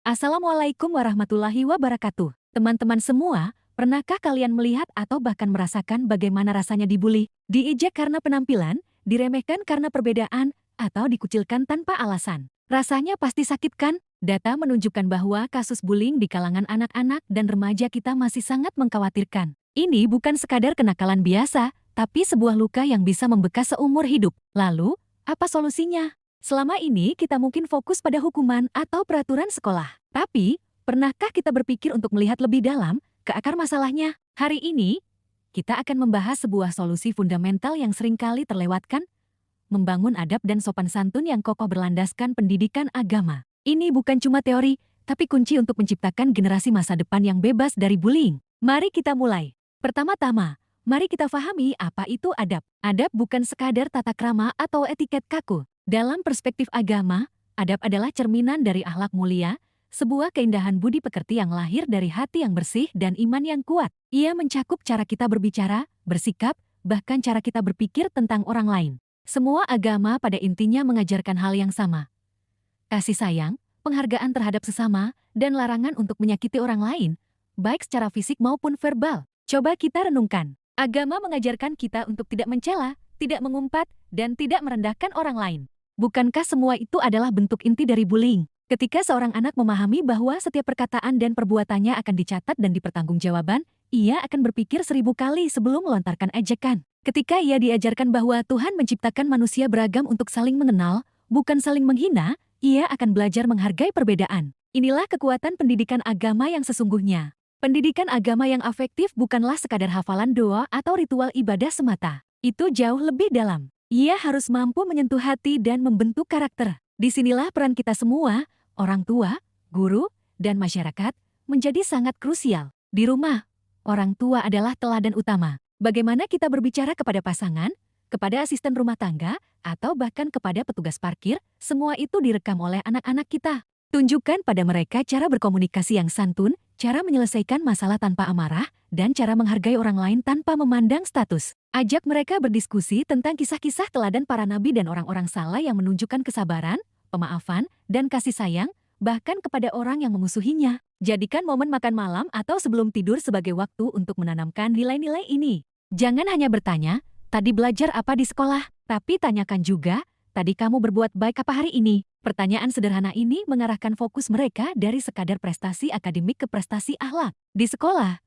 Assalamualaikum warahmatullahi wabarakatuh. Teman-teman semua, pernahkah kalian melihat atau bahkan merasakan bagaimana rasanya dibully, diejek karena penampilan, diremehkan karena perbedaan, atau dikucilkan tanpa alasan? Rasanya pasti sakit kan? Data menunjukkan bahwa kasus bullying di kalangan anak-anak dan remaja kita masih sangat mengkhawatirkan. Ini bukan sekadar kenakalan biasa, tapi sebuah luka yang bisa membekas seumur hidup. Lalu, apa solusinya? Selama ini kita mungkin fokus pada hukuman atau peraturan sekolah. Tapi, pernahkah kita berpikir untuk melihat lebih dalam ke akar masalahnya? Hari ini, kita akan membahas sebuah solusi fundamental yang seringkali terlewatkan, membangun adab dan sopan santun yang kokoh berlandaskan pendidikan agama. Ini bukan cuma teori, tapi kunci untuk menciptakan generasi masa depan yang bebas dari bullying. Mari kita mulai. Pertama-tama, mari kita pahami apa itu adab. Adab bukan sekadar tata krama atau etiket kaku. Dalam perspektif agama, adab adalah cerminan dari akhlak mulia, sebuah keindahan budi pekerti yang lahir dari hati yang bersih dan iman yang kuat. Ia mencakup cara kita berbicara, bersikap, bahkan cara kita berpikir tentang orang lain. Semua agama pada intinya mengajarkan hal yang sama. Kasih sayang, penghargaan terhadap sesama, dan larangan untuk menyakiti orang lain, baik secara fisik maupun verbal. Coba kita renungkan. Agama mengajarkan kita untuk tidak mencela, tidak mengumpat, dan tidak merendahkan orang lain. Bukankah semua itu adalah bentuk inti dari bullying? Ketika seorang anak memahami bahwa setiap perkataan dan perbuatannya akan dicatat dan dipertanggungjawabkan, ia akan berpikir 1000 kali sebelum melontarkan ejekan. Ketika ia diajarkan bahwa Tuhan menciptakan manusia beragam untuk saling mengenal, bukan saling menghina, ia akan belajar menghargai perbedaan. Inilah kekuatan pendidikan agama yang sesungguhnya. Pendidikan agama yang afektif bukanlah sekadar hafalan doa atau ritual ibadah semata. Itu jauh lebih dalam. Ia harus mampu menyentuh hati dan membentuk karakter. Disinilah peran kita semua, orang tua, guru, dan masyarakat, menjadi sangat krusial. Di rumah, orang tua adalah teladan utama. Bagaimana kita berbicara kepada pasangan, kepada asisten rumah tangga, atau bahkan kepada petugas parkir, semua itu direkam oleh anak-anak kita. Tunjukkan pada mereka cara berkomunikasi yang santun, cara menyelesaikan masalah tanpa amarah, dan cara menghargai orang lain tanpa memandang status. Ajak mereka berdiskusi tentang kisah-kisah teladan para nabi dan orang-orang saleh yang menunjukkan kesabaran, pemaafan, dan kasih sayang, bahkan kepada orang yang memusuhinya. Jadikan momen makan malam atau sebelum tidur sebagai waktu untuk menanamkan nilai-nilai ini. Jangan hanya bertanya, tadi belajar apa di sekolah, tapi tanyakan juga, tadi kamu berbuat baik apa hari ini? Pertanyaan sederhana ini mengarahkan fokus mereka dari sekadar prestasi akademik ke prestasi akhlak. Di sekolah,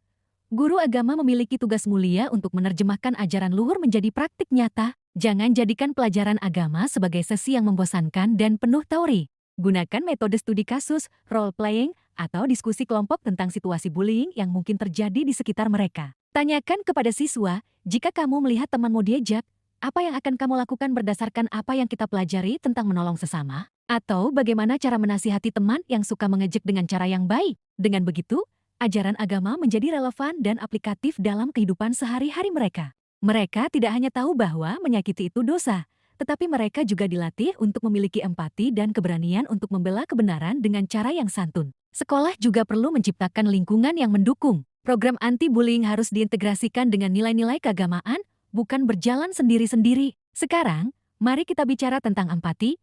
guru agama memiliki tugas mulia untuk menerjemahkan ajaran luhur menjadi praktik nyata. Jangan jadikan pelajaran agama sebagai sesi yang membosankan dan penuh teori. Gunakan metode studi kasus, role playing, atau diskusi kelompok tentang situasi bullying yang mungkin terjadi di sekitar mereka. Tanyakan kepada siswa, jika kamu melihat temanmu diejek, apa yang akan kamu lakukan berdasarkan apa yang kita pelajari tentang menolong sesama? Atau bagaimana cara menasihati teman yang suka mengejek dengan cara yang baik? Dengan begitu, ajaran agama menjadi relevan dan aplikatif dalam kehidupan sehari-hari mereka. Mereka tidak hanya tahu bahwa menyakiti itu dosa, tetapi mereka juga dilatih untuk memiliki empati dan keberanian untuk membela kebenaran dengan cara yang santun. Sekolah juga perlu menciptakan lingkungan yang mendukung. Program anti-bullying harus diintegrasikan dengan nilai-nilai keagamaan, bukan berjalan sendiri-sendiri. Sekarang, mari kita bicara tentang empati,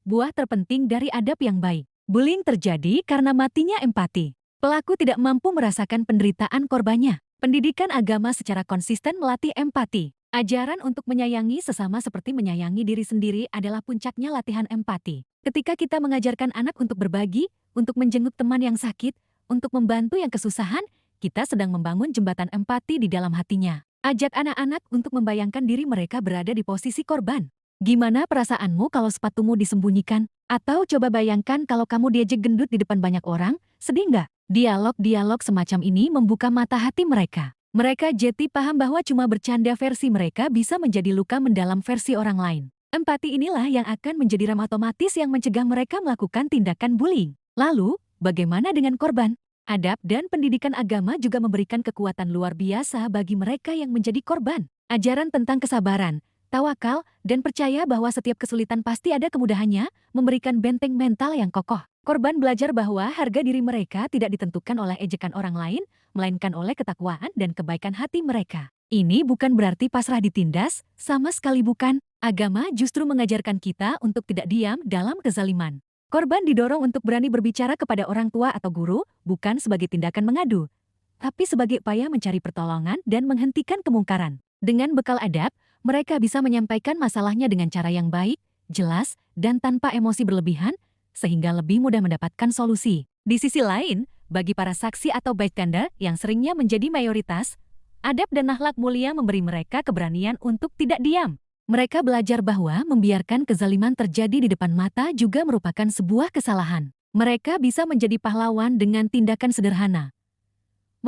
buah terpenting dari adab yang baik. Bullying terjadi karena matinya empati. Pelaku tidak mampu merasakan penderitaan korbannya. Pendidikan agama secara konsisten melatih empati. Ajaran untuk menyayangi sesama seperti menyayangi diri sendiri adalah puncaknya latihan empati. Ketika kita mengajarkan anak untuk berbagi, untuk menjenguk teman yang sakit, untuk membantu yang kesusahan, kita sedang membangun jembatan empati di dalam hatinya. Ajak anak-anak untuk membayangkan diri mereka berada di posisi korban. Gimana perasaanmu kalau sepatumu disembunyikan? Atau coba bayangkan kalau kamu diejek gendut di depan banyak orang, sedih nggak? Dialog-dialog semacam ini membuka mata hati mereka. Mereka jadi paham bahwa cuma bercanda versi mereka bisa menjadi luka mendalam versi orang lain. Empati inilah yang akan menjadi rem otomatis yang mencegah mereka melakukan tindakan bullying. Lalu, bagaimana dengan korban? Adab dan pendidikan agama juga memberikan kekuatan luar biasa bagi mereka yang menjadi korban. Ajaran tentang kesabaran, tawakal, dan percaya bahwa setiap kesulitan pasti ada kemudahannya, memberikan benteng mental yang kokoh. Korban belajar bahwa harga diri mereka tidak ditentukan oleh ejekan orang lain, melainkan oleh ketakwaan dan kebaikan hati mereka. Ini bukan berarti pasrah ditindas, sama sekali bukan. Agama justru mengajarkan kita untuk tidak diam dalam kezaliman. Korban didorong untuk berani berbicara kepada orang tua atau guru, bukan sebagai tindakan mengadu, tapi sebagai upaya mencari pertolongan dan menghentikan kemungkaran. Dengan bekal adab, mereka bisa menyampaikan masalahnya dengan cara yang baik, jelas, dan tanpa emosi berlebihan, sehingga lebih mudah mendapatkan solusi. Di sisi lain, bagi para saksi atau bystander yang seringnya menjadi mayoritas, adab dan akhlak mulia memberi mereka keberanian untuk tidak diam. Mereka belajar bahwa membiarkan kezaliman terjadi di depan mata juga merupakan sebuah kesalahan. Mereka bisa menjadi pahlawan dengan tindakan sederhana,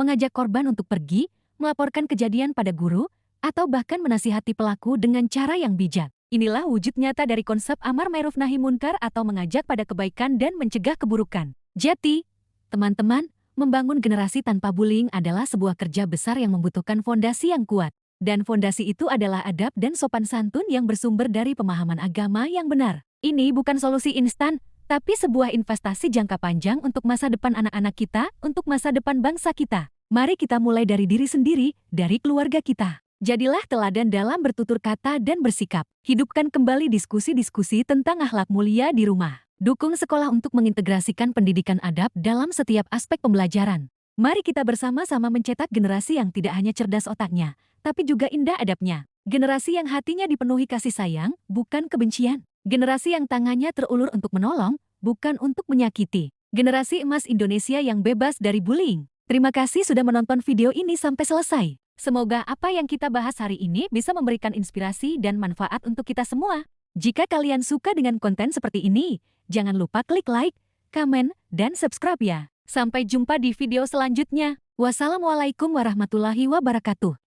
mengajak korban untuk pergi, melaporkan kejadian pada guru, atau bahkan menasihati pelaku dengan cara yang bijak. Inilah wujud nyata dari konsep amar ma'ruf nahi munkar atau mengajak pada kebaikan dan mencegah keburukan. Jadi, teman-teman, membangun generasi tanpa bullying adalah sebuah kerja besar yang membutuhkan fondasi yang kuat. Dan fondasi itu adalah adab dan sopan santun yang bersumber dari pemahaman agama yang benar. Ini bukan solusi instan, tapi sebuah investasi jangka panjang untuk masa depan anak-anak kita, untuk masa depan bangsa kita. Mari kita mulai dari diri sendiri, dari keluarga kita. Jadilah teladan dalam bertutur kata dan bersikap. Hidupkan kembali diskusi-diskusi tentang akhlak mulia di rumah. Dukung sekolah untuk mengintegrasikan pendidikan adab dalam setiap aspek pembelajaran. Mari kita bersama-sama mencetak generasi yang tidak hanya cerdas otaknya, tapi juga indah adabnya. Generasi yang hatinya dipenuhi kasih sayang, bukan kebencian. Generasi yang tangannya terulur untuk menolong, bukan untuk menyakiti. Generasi emas Indonesia yang bebas dari bullying. Terima kasih sudah menonton video ini sampai selesai. Semoga apa yang kita bahas hari ini bisa memberikan inspirasi dan manfaat untuk kita semua. Jika kalian suka dengan konten seperti ini, jangan lupa klik like, komen, dan subscribe ya. Sampai jumpa di video selanjutnya. Wassalamualaikum warahmatullahi wabarakatuh.